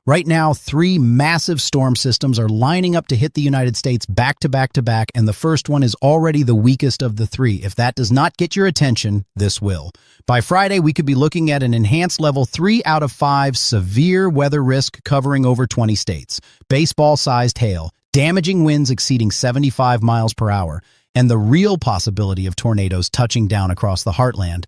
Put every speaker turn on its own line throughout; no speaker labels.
Right now, three massive storm systems are lining up to hit the United States back to back to back, and the first one is already the weakest of the three. If that does not get your attention, this will. By Friday, we could be looking at an enhanced level 3 out of 5 severe weather risk covering over 20 states. Baseball-sized hail, damaging winds exceeding 75 miles per hour, and the real possibility of tornadoes touching down across the heartland.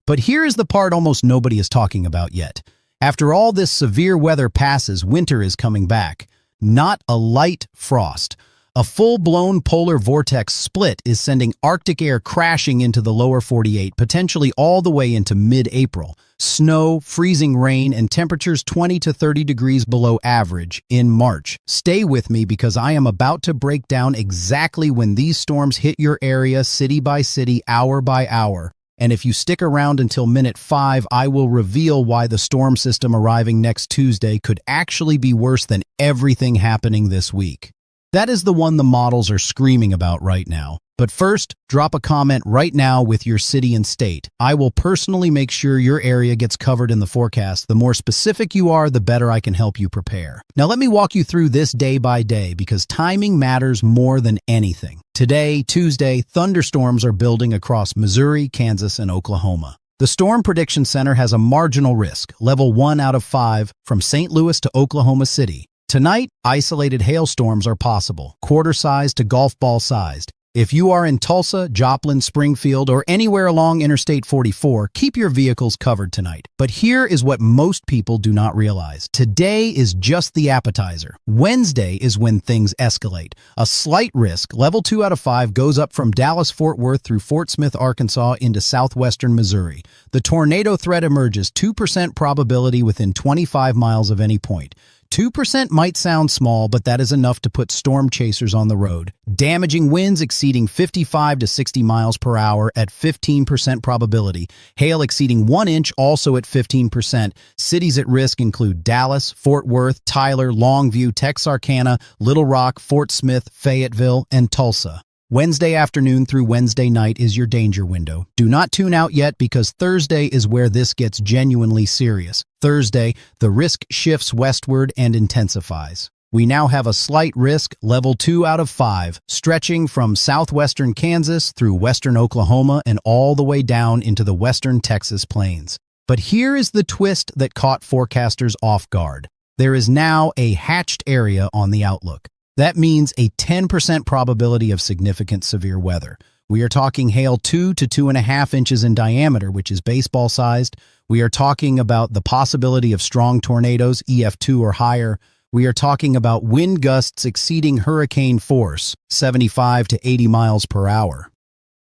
But here is the part almost nobody is talking about yet. After all this severe weather passes, winter is coming back. Not a light frost. A full-blown polar vortex split is sending Arctic air crashing into the lower 48, potentially all the way into mid-April. Snow, freezing rain, and temperatures 20 to 30 degrees below average in March. Stay with me because I am about to break down exactly when these storms hit your area, city by city, hour by hour. And if you stick around until minute 5, I will reveal why the storm system arriving next Tuesday could actually be worse than everything happening this week. That is the one the models are screaming about right now. But first, drop a comment right now with your city and state. I will personally make sure your area gets covered in the forecast. The more specific you are, the better I can help you prepare. Now let me walk you through this day by day because timing matters more than anything. Today, Tuesday, thunderstorms are building across Missouri, Kansas, and Oklahoma. The Storm Prediction Center has a marginal risk, level 1 out of 5, from St. Louis to Oklahoma City. Tonight, isolated hailstorms are possible, quarter-sized to golf ball-sized. If you are in Tulsa, Joplin, Springfield, or anywhere along Interstate 44, keep your vehicles covered tonight. But here is what most people do not realize. Today is just the appetizer. Wednesday is when things escalate. A slight risk, level 2 out of 5, goes up from Dallas-Fort Worth through Fort Smith, Arkansas into southwestern Missouri. The tornado threat emerges, 2% probability within 25 miles of any point. 2% might sound small, but that is enough to put storm chasers on the road. Damaging winds exceeding 55 to 60 miles per hour at 15% probability. Hail exceeding 1 inch also at 15%. Cities at risk include Dallas, Fort Worth, Tyler, Longview, Texarkana, Little Rock, Fort Smith, Fayetteville, and Tulsa. Wednesday afternoon through Wednesday night is your danger window. Do not tune out yet because Thursday is where this gets genuinely serious. Thursday, the risk shifts westward and intensifies. We now have a slight risk, level 2 out of 5, stretching from southwestern Kansas through western Oklahoma and all the way down into the western Texas plains. But here is the twist that caught forecasters off guard. There is now a hatched area on the outlook. That means a 10% probability of significant severe weather. We are talking hail 2 to 2.5 inches in diameter, which is baseball-sized. We are talking about the possibility of strong tornadoes, EF2 or higher. We are talking about wind gusts exceeding hurricane force, 75 to 80 miles per hour.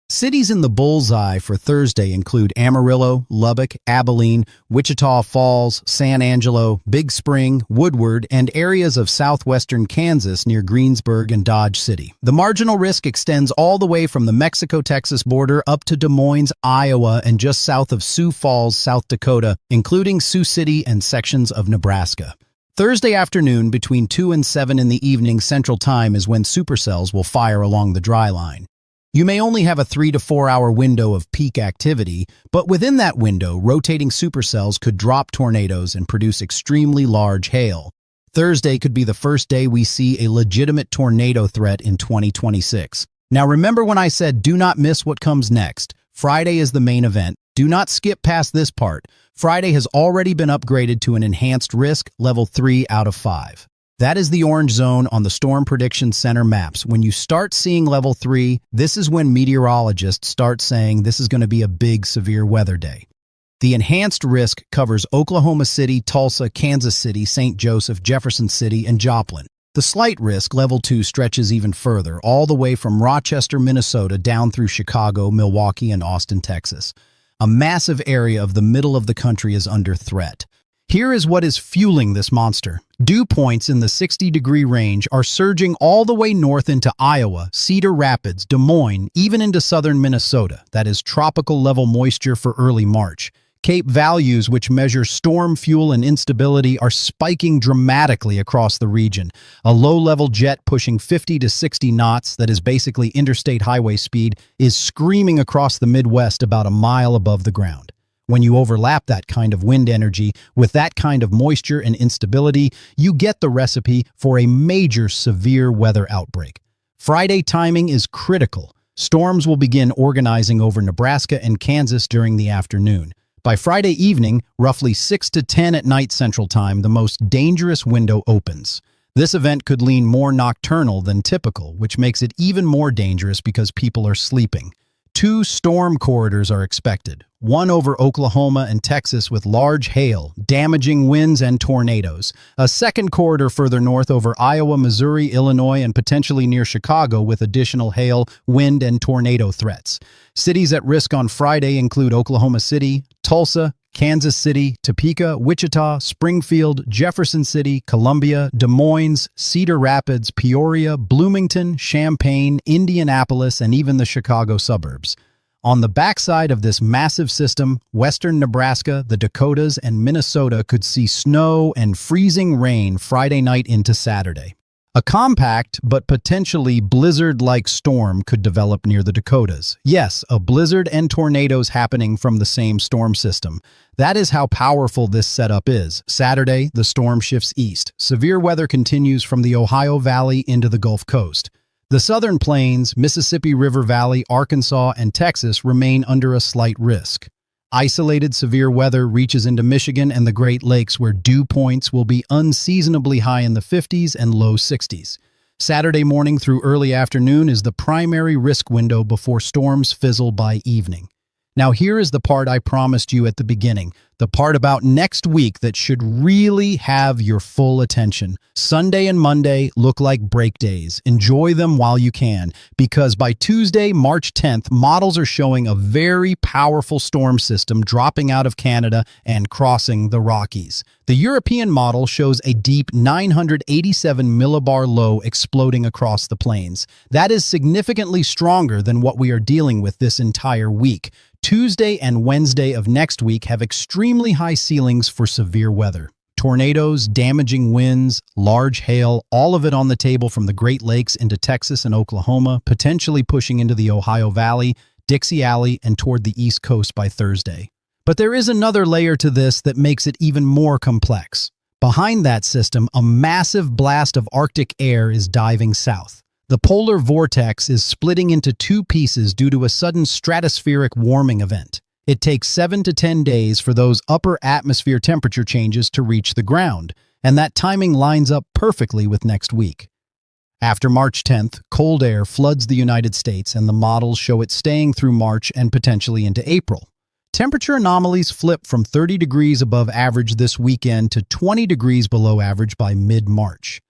Cities in the bullseye for Thursday include Amarillo, Lubbock, Abilene, Wichita Falls, San Angelo, Big Spring, Woodward, and areas of southwestern Kansas near Greensburg and Dodge City. The marginal risk extends all the way from the Mexico-Texas border up to Des Moines, Iowa, and just south of Sioux Falls, South Dakota, including Sioux City and sections of Nebraska. Thursday afternoon between 2 and 7 in the evening Central Time is when supercells will fire along the dry line. You may only have a 3 to 4 hour window of peak activity, but within that window, rotating supercells could drop tornadoes and produce extremely large hail. Thursday could be the first day we see a legitimate tornado threat in 2026. Now remember when I said do not miss what comes next. Friday is the main event. Do not skip past this part. Friday has already been upgraded to an enhanced risk, level 3 out of 5. That is the orange zone on the Storm Prediction Center maps. When you start seeing level 3, this is when meteorologists start saying this is going to be a big severe weather day. The enhanced risk covers Oklahoma City, Tulsa, Kansas City, St. Joseph, Jefferson City, and Joplin. The slight risk, level 2, stretches even further, all the way from Rochester, Minnesota, down through Chicago, Milwaukee, and Austin, Texas. A massive area of the middle of the country is under threat. Here is what is fueling this monster. Dew points in the 60-degree range are surging all the way north into Iowa, Cedar Rapids, Des Moines, even into southern Minnesota. That is tropical level moisture for early March. Cape values, which measure storm fuel and instability, are spiking dramatically across the region. A low-level jet pushing 50 to 60 knots, that is basically interstate highway speed, is screaming across the Midwest about a mile above the ground. When you overlap that kind of wind energy with that kind of moisture and instability, you get the recipe for a major severe weather outbreak. Friday timing is critical. Storms will begin organizing over Nebraska and Kansas during the afternoon. By Friday evening, roughly 6 to 10 at night Central Time, the most dangerous window opens. This event could lean more nocturnal than typical, which makes it even more dangerous because people are sleeping. 2 storm corridors are expected, one over Oklahoma and Texas with large hail, damaging winds and tornadoes. A second corridor further north over Iowa, Missouri, Illinois, and potentially near Chicago with additional hail, wind, and tornado threats. Cities at risk on Friday include Oklahoma City, Tulsa, Kansas City, Topeka, Wichita, Springfield, Jefferson City, Columbia, Des Moines, Cedar Rapids, Peoria, Bloomington, Champaign, Indianapolis, and even the Chicago suburbs. On the backside of this massive system, western Nebraska, the Dakotas, and Minnesota could see snow and freezing rain Friday night into Saturday. A compact but potentially blizzard-like storm could develop near the Dakotas. Yes, a blizzard and tornadoes happening from the same storm system. That is how powerful this setup is. Saturday, the storm shifts east. Severe weather continues from the Ohio Valley into the Gulf Coast. The southern plains, Mississippi River Valley, Arkansas, and Texas remain under a slight risk. Isolated severe weather reaches into Michigan and the Great Lakes, where dew points will be unseasonably high in the 50s and low 60s. Saturday morning through early afternoon is the primary risk window before storms fizzle by evening. Now here is the part I promised you at the beginning, the part about next week that should really have your full attention. Sunday and Monday look like break days. Enjoy them while you can, because by Tuesday, March 10th, models are showing a very powerful storm system dropping out of Canada and crossing the Rockies. The European model shows a deep 987 millibar low exploding across the plains. That is significantly stronger than what we are dealing with this entire week. Tuesday and Wednesday of next week have extremely high ceilings for severe weather. Tornadoes, damaging winds, large hail, all of it on the table from the Great Lakes into Texas and Oklahoma, potentially pushing into the Ohio Valley, Dixie Alley, and toward the East Coast by Thursday. But there is another layer to this that makes it even more complex. Behind that system, a massive blast of Arctic air is diving south. The polar vortex is splitting into 2 pieces due to a sudden stratospheric warming event. It takes 7 to 10 days for those upper atmosphere temperature changes to reach the ground, and that timing lines up perfectly with next week. After March 10th, cold air floods the United States, and the models show it staying through March and potentially into April. Temperature anomalies flip from 30 degrees above average this weekend to 20 degrees below average by mid-March.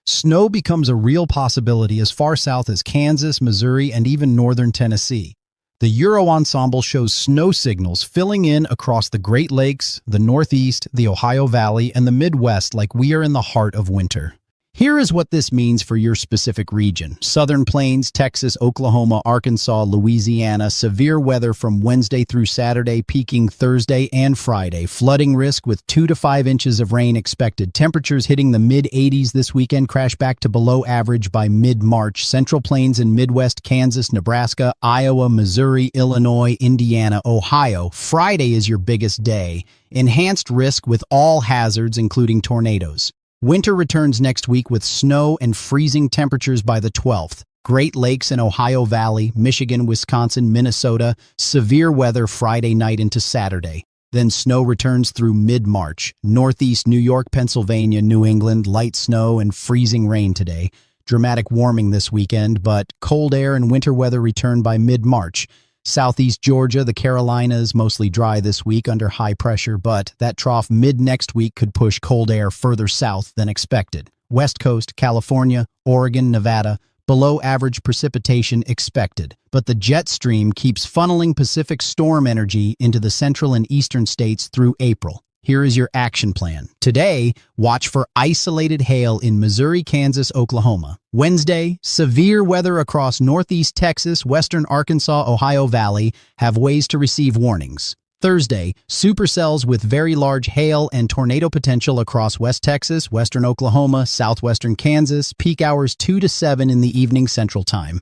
Snow becomes a real possibility as far south as Kansas, Missouri, and even northern Tennessee. The Euro ensemble shows snow signals filling in across the Great Lakes, the Northeast, the Ohio Valley, and the Midwest like we are in the heart of winter. Here is what this means for your specific region. Southern Plains, Texas, Oklahoma, Arkansas, Louisiana. Severe weather from Wednesday through Saturday, peaking Thursday and Friday. Flooding risk with 2 to 5 inches of rain expected. Temperatures hitting the mid-80s this weekend, crash back to below average by mid-March. Central Plains and Midwest, Kansas, Nebraska, Iowa, Missouri, Illinois, Indiana, Ohio. Friday is your biggest day. Enhanced risk with all hazards, including tornadoes. Winter returns next week with snow and freezing temperatures by the 12th. Great Lakes and Ohio Valley, Michigan, Wisconsin, Minnesota. Severe weather Friday night into Saturday. Then snow returns through mid-March. Northeast New York, Pennsylvania, New England, light snow and freezing rain today. Dramatic warming this weekend, but cold air and winter weather return by mid-March. Southeast Georgia, the Carolinas, mostly dry this week under high pressure, but that trough mid-next week could push cold air further south than expected. West Coast, California, Oregon, Nevada, below average precipitation expected. But the jet stream keeps funneling Pacific storm energy into the central and eastern states through April. Here is your action plan. Today, watch for isolated hail in Missouri, Kansas, Oklahoma. Wednesday, severe weather across northeast Texas, western Arkansas, Ohio Valley have ways to receive warnings. Thursday, supercells with very large hail and tornado potential across West Texas, western Oklahoma, southwestern Kansas, peak hours 2 to 7 in the evening Central Time.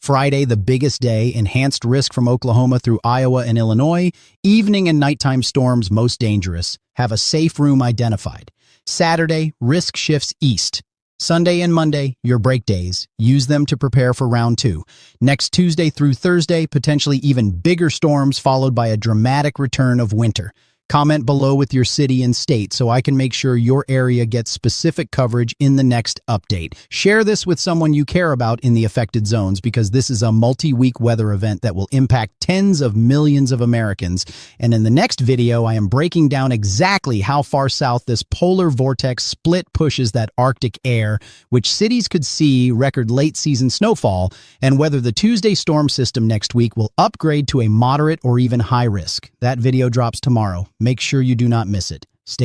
Friday, the biggest day, enhanced risk from Oklahoma through Iowa and Illinois. Evening and nighttime storms most dangerous. Have a safe room identified. Saturday, risk shifts east. Sunday and Monday, your break days. Use them to prepare for round 2. Next Tuesday through Thursday, potentially even bigger storms followed by a dramatic return of winter. Comment below with your city and state so I can make sure your area gets specific coverage in the next update. Share this with someone you care about in the affected zones because this is a multi-week weather event that will impact tens of millions of Americans. And in the next video, I am breaking down exactly how far south this polar vortex split pushes that Arctic air, which cities could see record late season snowfall, and whether the Tuesday storm system next week will upgrade to a moderate or even high risk. That video drops tomorrow. Make sure you do not miss it. Stay